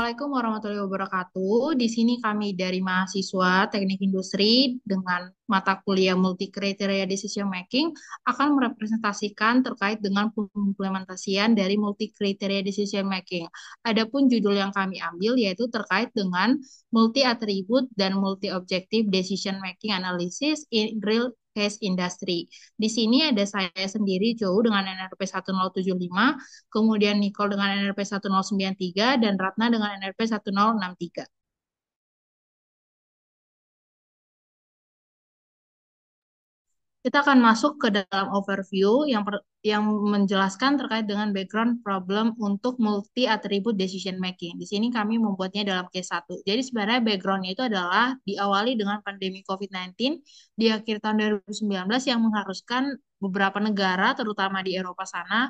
Assalamualaikum warahmatullahi wabarakatuh. Di sini kami dari mahasiswa Teknik Industri dengan mata kuliah Multi Criteria Decision Making akan merepresentasikan terkait dengan pengimplementasian dari Multi Criteria Decision Making. Adapun judul yang kami ambil yaitu terkait dengan Multi Attribute dan Multi Objective Decision Making Analysis in Real Case Industry. Di sini ada saya sendiri, Joe, dengan NRP 1075, kemudian Nicole dengan NRP 1093, dan Ratna dengan NRP 1063. Kita akan masuk ke dalam overview yang menjelaskan terkait dengan background problem untuk multi attribute decision making. Di sini kami membuatnya dalam case 1. Jadi sebenarnya backgroundnya itu adalah diawali dengan pandemi COVID-19 di akhir tahun 2019 yang mengharuskan beberapa negara, terutama di Eropa sana,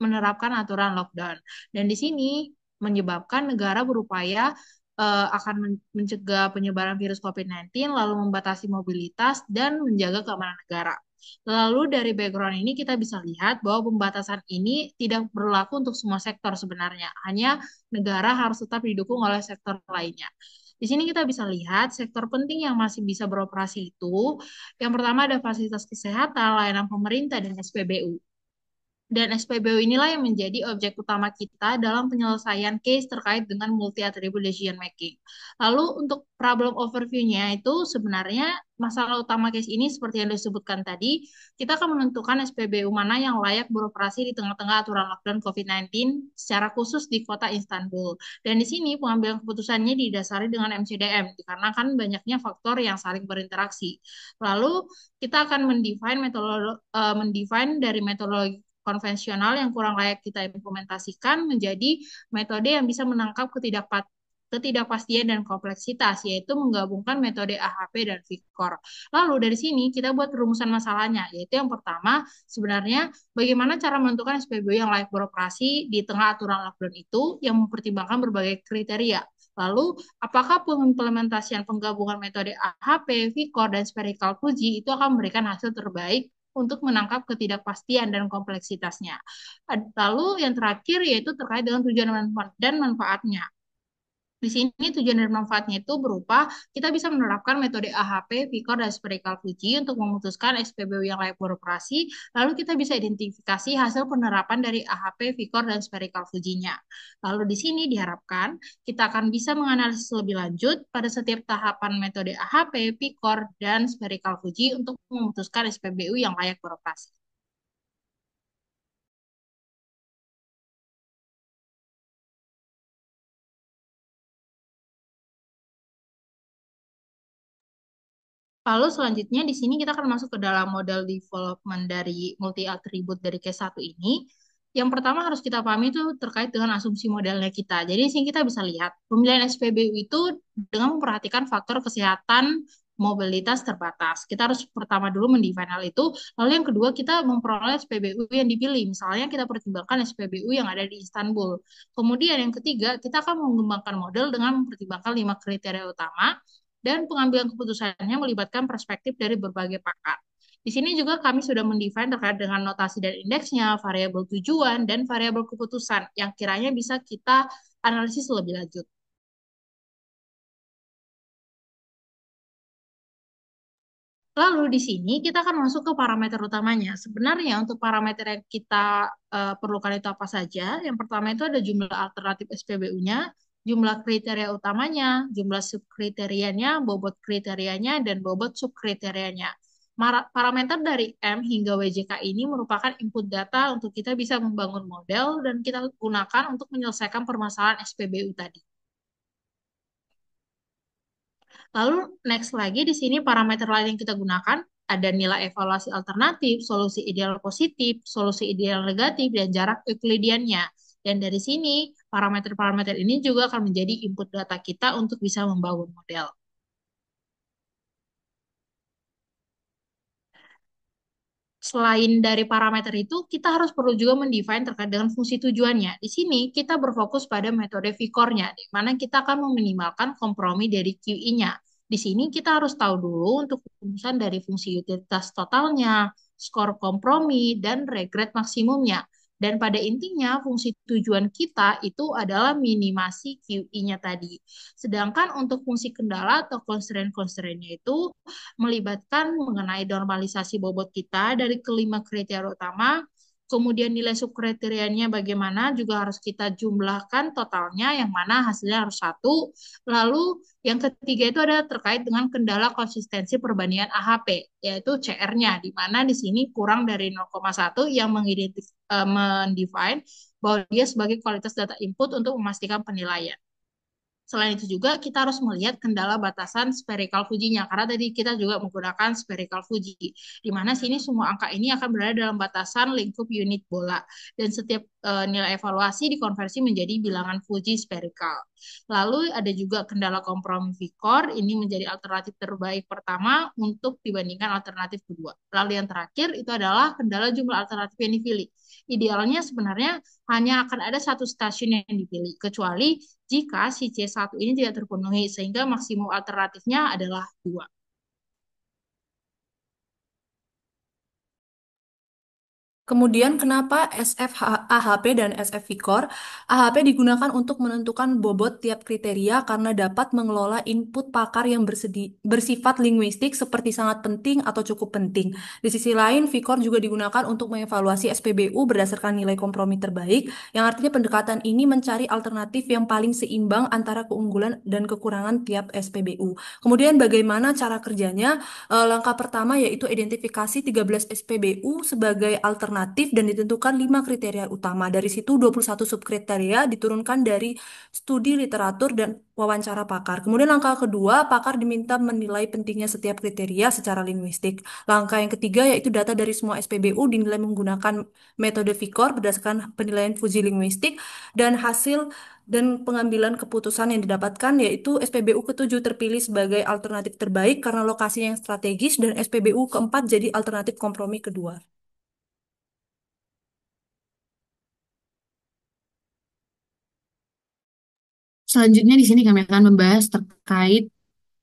menerapkan aturan lockdown. Dan di sini menyebabkan negara berupaya akan mencegah penyebaran virus COVID-19, lalu membatasi mobilitas dan menjaga keamanan negara. Lalu dari background ini kita bisa lihat bahwa pembatasan ini tidak berlaku untuk semua sektor sebenarnya, hanya negara harus tetap didukung oleh sektor lainnya. Di sini kita bisa lihat sektor penting yang masih bisa beroperasi itu, yang pertama ada fasilitas kesehatan, layanan pemerintah, dan SPBU. Dan SPBU inilah yang menjadi objek utama kita dalam penyelesaian case terkait dengan multi attribute decision making. Lalu untuk problem overview-nya itu sebenarnya masalah utama case ini seperti yang disebutkan tadi, kita akan menentukan SPBU mana yang layak beroperasi di tengah-tengah aturan lockdown COVID-19 secara khusus di kota Istanbul. Dan di sini pengambilan keputusannya didasari dengan MCDM, dikarenakan banyaknya faktor yang saling berinteraksi. Lalu kita akan mendefine dari metodologi konvensional yang kurang layak kita implementasikan menjadi metode yang bisa menangkap ketidakpastian dan kompleksitas, yaitu menggabungkan metode AHP dan VICOR. Lalu dari sini kita buat rumusan masalahnya, yaitu yang pertama, sebenarnya bagaimana cara menentukan SPBU yang layak beroperasi di tengah aturan lockdown itu yang mempertimbangkan berbagai kriteria. Lalu, apakah pengimplementasian penggabungan metode AHP, VICOR, dan spherical Fuji itu akan memberikan hasil terbaik untuk menangkap ketidakpastian dan kompleksitasnya. Lalu yang terakhir yaitu terkait dengan tujuan dan manfaatnya. Di sini tujuan dan manfaatnya itu berupa kita bisa menerapkan metode AHP, VICOR, dan spherical Fuji untuk memutuskan SPBU yang layak beroperasi. Lalu kita bisa identifikasi hasil penerapan dari AHP, VICOR, dan spherical Fuji-nya. Lalu di sini diharapkan kita akan bisa menganalisis lebih lanjut pada setiap tahapan metode AHP, VICOR, dan spherical Fuji untuk memutuskan SPBU yang layak beroperasi. Lalu selanjutnya di sini kita akan masuk ke dalam model development dari multi attribute dari case 1 ini. Yang pertama harus kita pahami itu terkait dengan asumsi modelnya kita. Jadi di sini kita bisa lihat pemilihan SPBU itu dengan memperhatikan faktor kesehatan mobilitas terbatas. Kita harus pertama dulu mendefine hal itu, lalu yang kedua kita memperoleh SPBU yang dipilih. Misalnya kita pertimbangkan SPBU yang ada di Istanbul. Kemudian yang ketiga, kita akan mengembangkan model dengan mempertimbangkan 5 kriteria utama dan pengambilan keputusannya melibatkan perspektif dari berbagai pakar. Di sini juga kami sudah mendefine terkait dengan notasi dan indeksnya, variabel tujuan, dan variabel keputusan yang kiranya bisa kita analisis lebih lanjut. Lalu di sini kita akan masuk ke parameter utamanya. Sebenarnya untuk parameter yang kita perlukan itu apa saja? Yang pertama itu ada jumlah alternatif SPBU-nya, jumlah kriteria utamanya, jumlah subkriterianya, bobot kriterianya, dan bobot subkriterianya. Parameter dari M hingga WJK ini merupakan input data untuk kita bisa membangun model dan kita gunakan untuk menyelesaikan permasalahan SPBU tadi. Lalu next lagi di sini parameter lain yang kita gunakan ada nilai evaluasi alternatif, solusi ideal positif, solusi ideal negatif, dan jarak Euklidiannya. Dan dari sini parameter-parameter ini juga akan menjadi input data kita untuk bisa membangun model. Selain dari parameter itu, kita harus perlu juga mendefine terkait dengan fungsi tujuannya. Di sini kita berfokus pada metode VICOR-nya, di mana kita akan meminimalkan kompromi dari QI-nya. Di sini kita harus tahu dulu untuk rumusan dari fungsi utilitas totalnya, skor kompromi, dan regret maksimumnya. Dan pada intinya fungsi tujuan kita itu adalah minimasi QI-nya tadi. Sedangkan untuk fungsi kendala atau constraint-constraint-nya itu melibatkan mengenai normalisasi bobot kita dari kelima kriteria utama. Kemudian nilai subkriterianya bagaimana juga harus kita jumlahkan totalnya yang mana hasilnya harus satu. Lalu yang ketiga itu ada terkait dengan kendala konsistensi perbandingan AHP yaitu CR-nya di mana di sini kurang dari 0,1 yang mendefine bahwa dia sebagai kualitas data input untuk memastikan penilaian. Selain itu juga kita harus melihat kendala batasan spherical Fuji-nya karena tadi kita juga menggunakan spherical Fuji di mana sini semua angka ini akan berada dalam batasan lingkup unit bola dan setiap nilai evaluasi dikonversi menjadi bilangan Fuji spherical. Lalu ada juga kendala kompromi Vicor, ini menjadi alternatif terbaik pertama untuk dibandingkan alternatif kedua. Lalu yang terakhir itu adalah kendala jumlah alternatif yang dipilih. Idealnya sebenarnya hanya akan ada satu stasiun yang dipilih, kecuali jika si C1 ini tidak terpenuhi, sehingga maksimum alternatifnya adalah 2. Kemudian kenapa AHP dan SF Vicor? AHP digunakan untuk menentukan bobot tiap kriteria karena dapat mengelola input pakar yang bersifat linguistik seperti sangat penting atau cukup penting. Di sisi lain, Vicor juga digunakan untuk mengevaluasi SPBU berdasarkan nilai kompromi terbaik, yang artinya pendekatan ini mencari alternatif yang paling seimbang antara keunggulan dan kekurangan tiap SPBU. Kemudian bagaimana cara kerjanya? Langkah pertama yaitu identifikasi 13 SPBU sebagai alternatif dan ditentukan 5 kriteria utama. Dari situ 21 subkriteria diturunkan dari studi literatur dan wawancara pakar. Kemudian langkah kedua, pakar diminta menilai pentingnya setiap kriteria secara linguistik. Langkah yang ketiga yaitu data dari semua SPBU dinilai menggunakan metode VICOR berdasarkan penilaian fusi linguistik dan hasil dan pengambilan keputusan yang didapatkan yaitu SPBU ketujuh terpilih sebagai alternatif terbaik karena lokasi yang strategis dan SPBU keempat jadi alternatif kompromi kedua. Selanjutnya di sini kami akan membahas terkait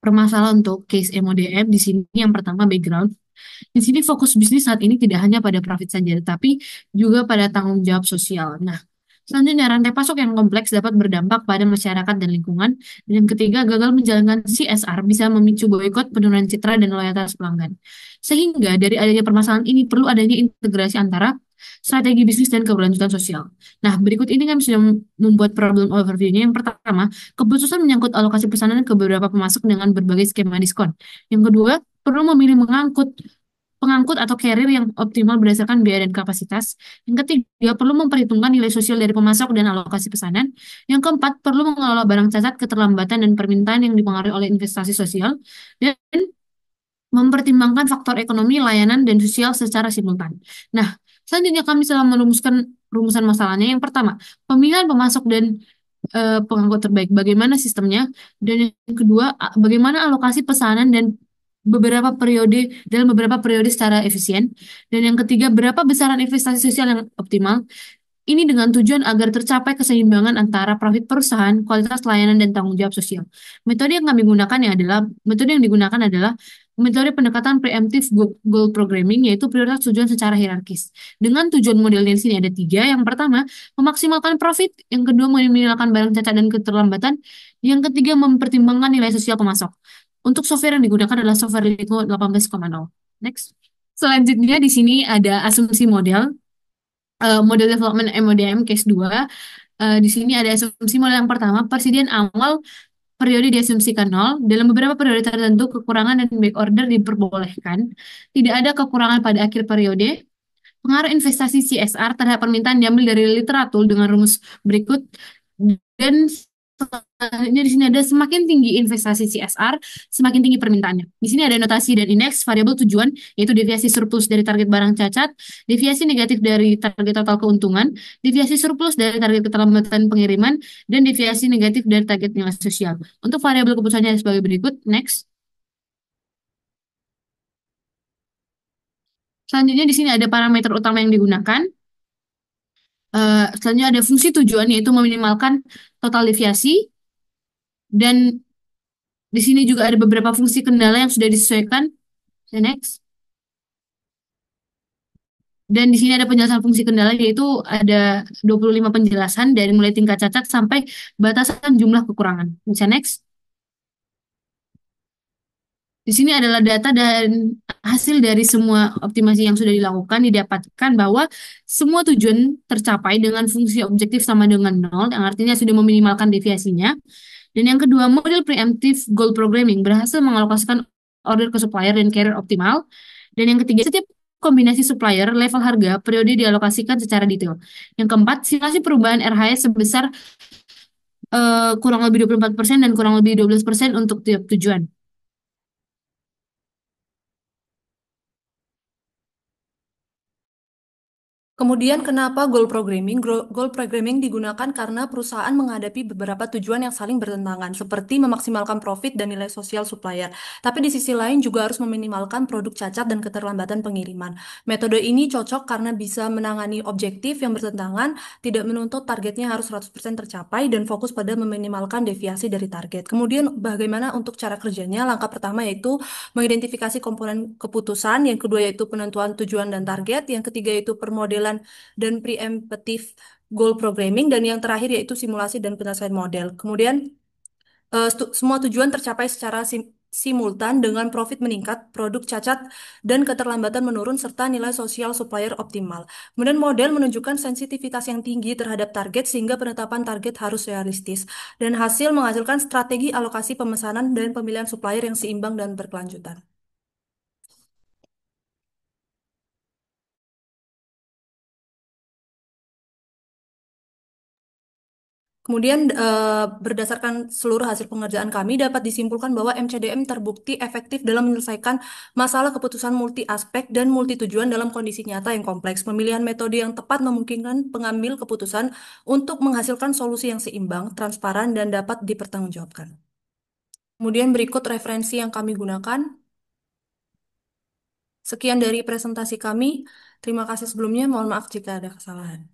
permasalahan untuk case MODM. Di sini yang pertama background. Di sini fokus bisnis saat ini tidak hanya pada profit saja, tetapi juga pada tanggung jawab sosial. Nah, selanjutnya rantai pasok yang kompleks dapat berdampak pada masyarakat dan lingkungan. Dan yang ketiga, gagal menjalankan CSR bisa memicu boikot, penurunan citra, dan loyalitas pelanggan. Sehingga dari adanya permasalahan ini perlu adanya integrasi antara strategi bisnis dan keberlanjutan sosial. Nah, berikut ini kami sudah membuat problem overview-nya. Yang pertama, keputusan menyangkut alokasi pesanan ke beberapa pemasok dengan berbagai skema diskon. Yang kedua, perlu memilih pengangkut atau carrier yang optimal berdasarkan biaya dan kapasitas. Yang ketiga, perlu memperhitungkan nilai sosial dari pemasok dan alokasi pesanan. Yang keempat, perlu mengelola barang cacat, keterlambatan, dan permintaan yang dipengaruhi oleh investasi sosial. Dan mempertimbangkan faktor ekonomi, layanan, dan sosial secara simultan. Nah, selanjutnya kami telah merumuskan rumusan masalahnya. Yang pertama, pemilihan pemasok dan pengangkut terbaik. Bagaimana sistemnya? Dan yang kedua, bagaimana alokasi pesanan dan dalam beberapa periode secara efisien. Dan yang ketiga, berapa besaran investasi sosial yang optimal. Ini dengan tujuan agar tercapai keseimbangan antara profit perusahaan, kualitas layanan, dan tanggung jawab sosial. Metode yang digunakan adalah metode pendekatan preemptive goal programming, yaitu prioritas tujuan secara hierarkis. Dengan tujuan modelnya di sini ada tiga. Yang pertama, memaksimalkan profit. Yang kedua, meminimalkan barang cacat dan keterlambatan. Yang ketiga, mempertimbangkan nilai sosial pemasok. Untuk software yang digunakan adalah software Lingo 18,0. Next. Selanjutnya di sini ada asumsi model development MODM case 2. Di sini ada asumsi model yang pertama, persediaan awal periode diasumsikan nol. Dalam beberapa periode tertentu, kekurangan dan back order diperbolehkan. Tidak ada kekurangan pada akhir periode. Pengaruh investasi CSR terhadap permintaan diambil dari literatur dengan rumus berikut. Dan selanjutnya di sini ada semakin tinggi investasi CSR, semakin tinggi permintaannya. Di sini ada notasi dan indeks variabel tujuan, yaitu deviasi surplus dari target barang cacat, deviasi negatif dari target total keuntungan, deviasi surplus dari target keterlambatan pengiriman, dan deviasi negatif dari target nilai sosial. Untuk variabel keputusannya sebagai berikut. Next. Selanjutnya di sini ada parameter utama yang digunakan. Selanjutnya ada fungsi tujuan, yaitu meminimalkan total deviasi. Dan di sini juga ada beberapa fungsi kendala yang sudah disesuaikan. The next. Dan di sini ada penjelasan fungsi kendala, yaitu ada 25 penjelasan dari mulai tingkat cacat sampai batasan jumlah kekurangan. Bisa next. Di sini adalah data dan hasil dari semua optimasi yang sudah dilakukan, didapatkan bahwa semua tujuan tercapai dengan fungsi objektif sama dengan nol, yang artinya sudah meminimalkan deviasinya. Dan yang kedua, model preemptive goal programming berhasil mengalokasikan order ke supplier dan carrier optimal. Dan yang ketiga, setiap kombinasi supplier, level harga, periode dialokasikan secara detail. Yang keempat, simulasi perubahan RHS sebesar kurang lebih 24% dan kurang lebih 12% untuk tiap tujuan. Kemudian kenapa goal programming? Goal programming digunakan karena perusahaan menghadapi beberapa tujuan yang saling bertentangan, seperti memaksimalkan profit dan nilai sosial supplier. Tapi di sisi lain juga harus meminimalkan produk cacat dan keterlambatan pengiriman. Metode ini cocok karena bisa menangani objektif yang bertentangan, tidak menuntut targetnya harus 100% tercapai, dan fokus pada meminimalkan deviasi dari target. Kemudian bagaimana untuk cara kerjanya? Langkah pertama yaitu mengidentifikasi komponen keputusan, yang kedua yaitu penentuan tujuan dan target, yang ketiga yaitu permodelan dan preemptive goal programming, dan yang terakhir yaitu simulasi dan penyelesaian model. Kemudian semua tujuan tercapai secara simultan dengan profit meningkat, produk cacat dan keterlambatan menurun, serta nilai sosial supplier optimal. Kemudian model menunjukkan sensitivitas yang tinggi terhadap target sehingga penetapan target harus realistis, dan hasil menghasilkan strategi alokasi pemesanan dan pemilihan supplier yang seimbang dan berkelanjutan. Kemudian berdasarkan seluruh hasil pengerjaan kami dapat disimpulkan bahwa MCDM terbukti efektif dalam menyelesaikan masalah keputusan multi aspek dan multi tujuan dalam kondisi nyata yang kompleks. Pemilihan metode yang tepat memungkinkan pengambil keputusan untuk menghasilkan solusi yang seimbang, transparan, dan dapat dipertanggungjawabkan. Kemudian berikut referensi yang kami gunakan. Sekian dari presentasi kami. Terima kasih sebelumnya. Mohon maaf jika ada kesalahan.